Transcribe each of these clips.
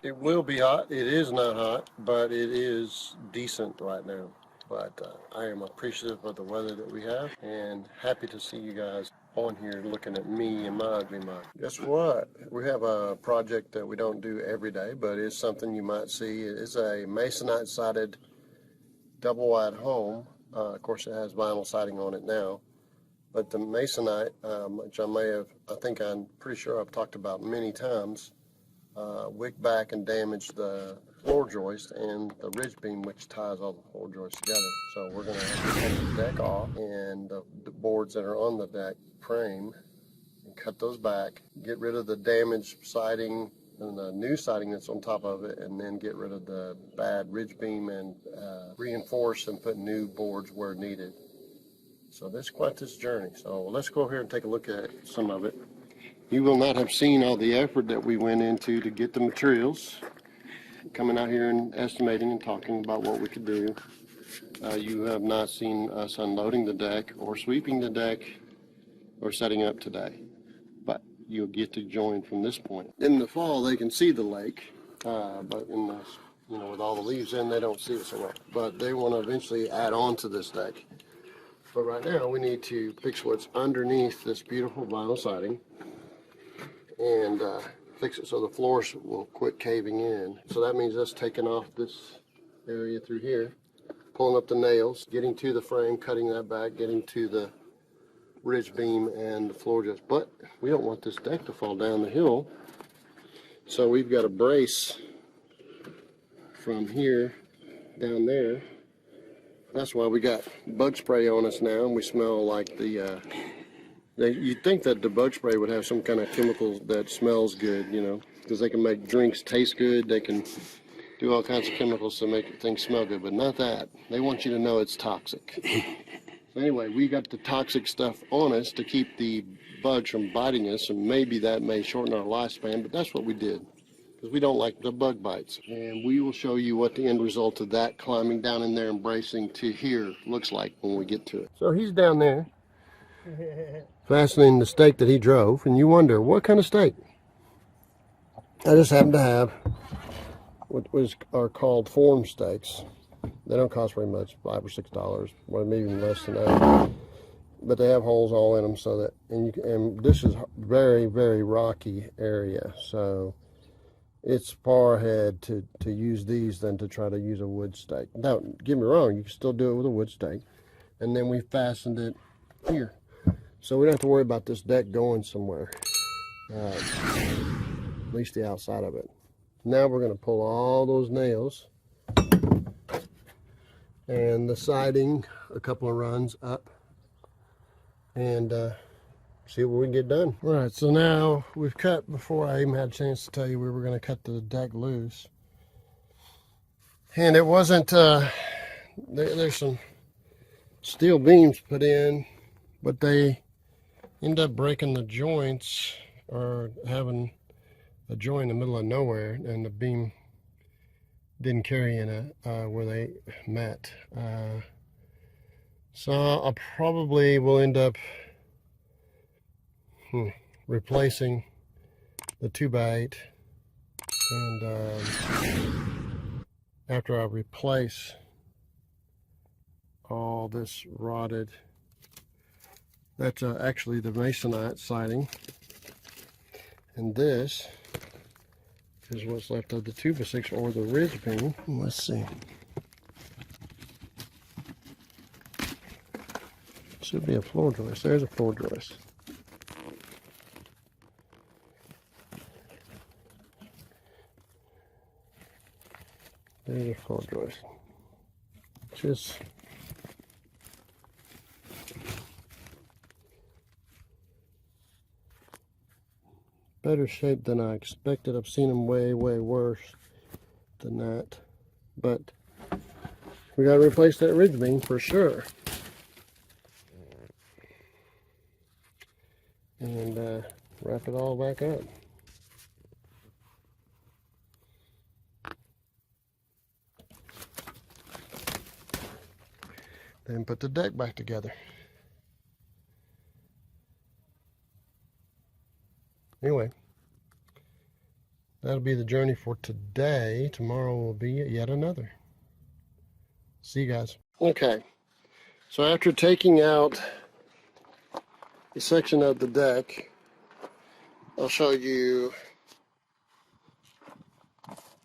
It will be hot. It is not hot, but it is decent right now. But I am appreciative of the weather that we have and happy to see you guys on here looking at me and my ugly mug. Guess what? We have a project that we don't do every day, but it's something you might see. It's a masonite sided double wide home. Of course, it has vinyl siding on it now. But the masonite, which I'm pretty sure I've talked about many times, wicked back and damaged the floor joist and the ridge beam which ties all the floor joists together. So we're going to have to take the deck off and the boards that are on the deck frame and cut those back, get rid of the damaged siding and the new siding that's on top of it, and then get rid of the bad ridge beam and reinforce and put new boards where needed. So this is quite this journey. So let's go over here and take a look at some of it. You will not have seen all the effort that we went into to get the materials, coming out here and estimating and talking about what we could do. You have not seen us unloading the deck or sweeping the deck or setting up today, but you'll get to join from this point. In the fall, they can see the lake, but in the, with all the leaves in, they don't see it so well. But they want to eventually add on to this deck. But right now, we need to fix what's underneath this beautiful vinyl siding and fix it so the floors will quit caving in. So that means us taking off this area through here, pulling up the nails, getting to the frame, cutting that back, getting to the ridge beam and the floor joist. But we don't want this deck to fall down the hill, so we've got a brace from here down there. That's why we got bug spray on us now, and we smell like the you'd think that the bug spray would have some kind of chemical that smells good, because they can make drinks taste good. They can do all kinds of chemicals to make things smell good, but not that. They want you to know it's toxic. So anyway, we got the toxic stuff on us to keep the bugs from biting us, and maybe that may shorten our lifespan, but that's what we did, because we don't like the bug bites. And we will show you what the end result of that climbing down in there and bracing to here looks like when we get to it. So he's down there fastening the stake that he drove, and you wonder, what kind of stake? I just happen to have what are called form stakes. They don't cost very much, $5 or $6, or maybe even less than that. But they have holes all in them, so that and this is very, very rocky area, so it's far ahead to use these than to try to use a wood stake. Don't get me wrong, you can still do it with a wood stake. And then we fastened it here, so we don't have to worry about this deck going somewhere, at least the outside of it. Now we're going to pull all those nails and the siding a couple of runs up and see what we can get done. All right, so now we've cut, before I even had a chance to tell you we were going to cut the deck loose. And it wasn't, there's some steel beams put in, but they end up breaking the joints or having a joint in the middle of nowhere, and the beam didn't carry in it where they met. So I probably will end up replacing the 2x8, and after I replace all this rotted, that's actually the masonite siding, and this is what's left of the 2x6 or the ridge beam. Let's see. Should be a floor joist. There's a floor joist. There's a floor joist. Just better shape than I expected. I've seen them way, way worse than that. But we got to replace that ridge beam for sure. And wrap it all back up. then put the deck back together. Anyway, that'll be the journey for today. Tomorrow will be yet another. See you guys. Okay, so after taking out the section of the deck, I'll show you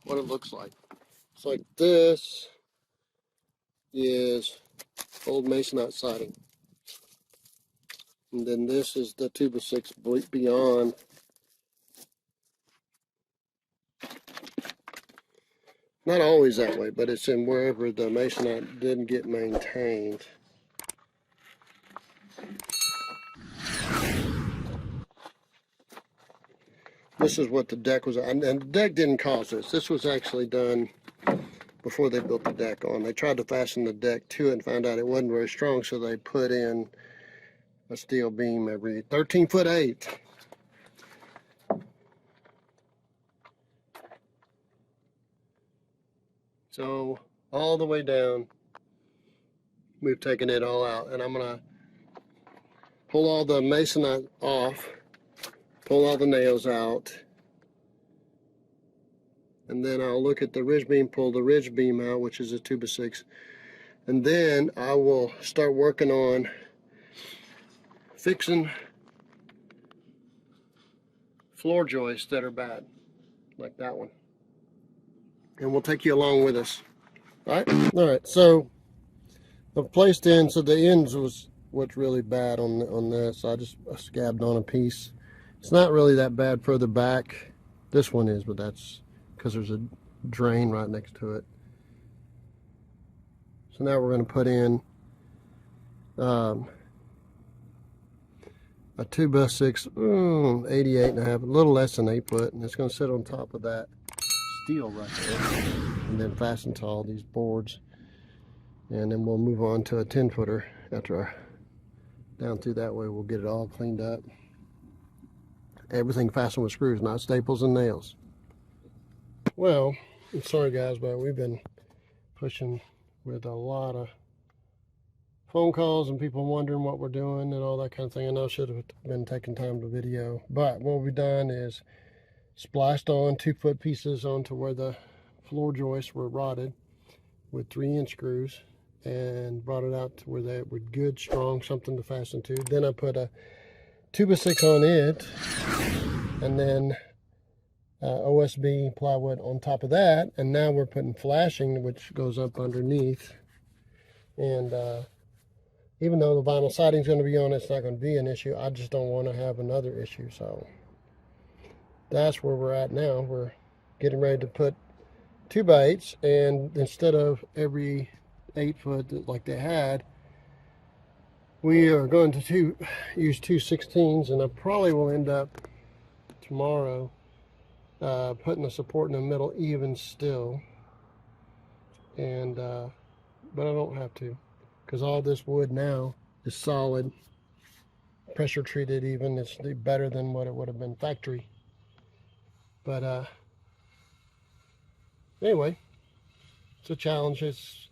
what it looks like. It's like this is old masonite siding. And then this is the 2x6 beyond. Not always that way, but it's in wherever the masonite didn't get maintained. This is what the deck was, and the deck didn't cause this. This was actually done before they built the deck on. They tried to fasten the deck to it and found out it wasn't very strong, so they put in a steel beam every 13'8". So all the way down, we've taken it all out, and I'm gonna pull all the masonite off, pull all the nails out, and then I'll look at the ridge beam, pull the ridge beam out, which is a 2x6, and then I will start working on fixing floor joists that are bad, like that one. And we'll take you along with us. All right, so I've placed in, so the ends was what's really bad on this. I just scabbed on a piece. It's not really that bad further back. This one is, but that's because there's a drain right next to it. So now we're going to put in a 2x6, 88.5, a little less than 8 foot, and it's going to sit on top of that steel right there, and then fasten to all these boards, and then we'll move on to a 10-footer after down through that way. We'll get it all cleaned up. Everything fastened with screws, not staples and nails. Well, I'm sorry guys, but we've been pushing with a lot of phone calls and people wondering what we're doing and all that kind of thing. I know I should have been taking time to video, but what we've done is spliced on 2-foot pieces onto where the floor joists were rotted with 3-inch screws, and brought it out to where they were good, strong, something to fasten to. Then I put a 2x6 on it, and then OSB plywood on top of that, and now we're putting flashing, which goes up underneath. And even though the vinyl siding's going to be on, it's not going to be an issue. I just don't want to have another issue, so that's where we're at now. We're getting ready to put 2x8s, and instead of every 8 foot like they had, we are going to use 2/16s, and I probably will end up tomorrow putting the support in the middle even still, and but I don't have to, because all this wood now is solid, pressure treated even. It's better than what it would have been factory. But anyway, it's a challenge. It's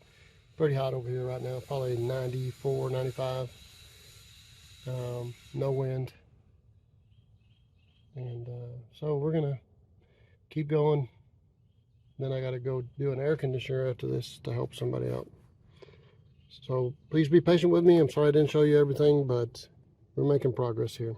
pretty hot over here right now, probably 94, 95. No wind. And so we're going to keep going. Then I got to go do an air conditioner after this to help somebody out. So please be patient with me. I'm sorry I didn't show you everything, but we're making progress here.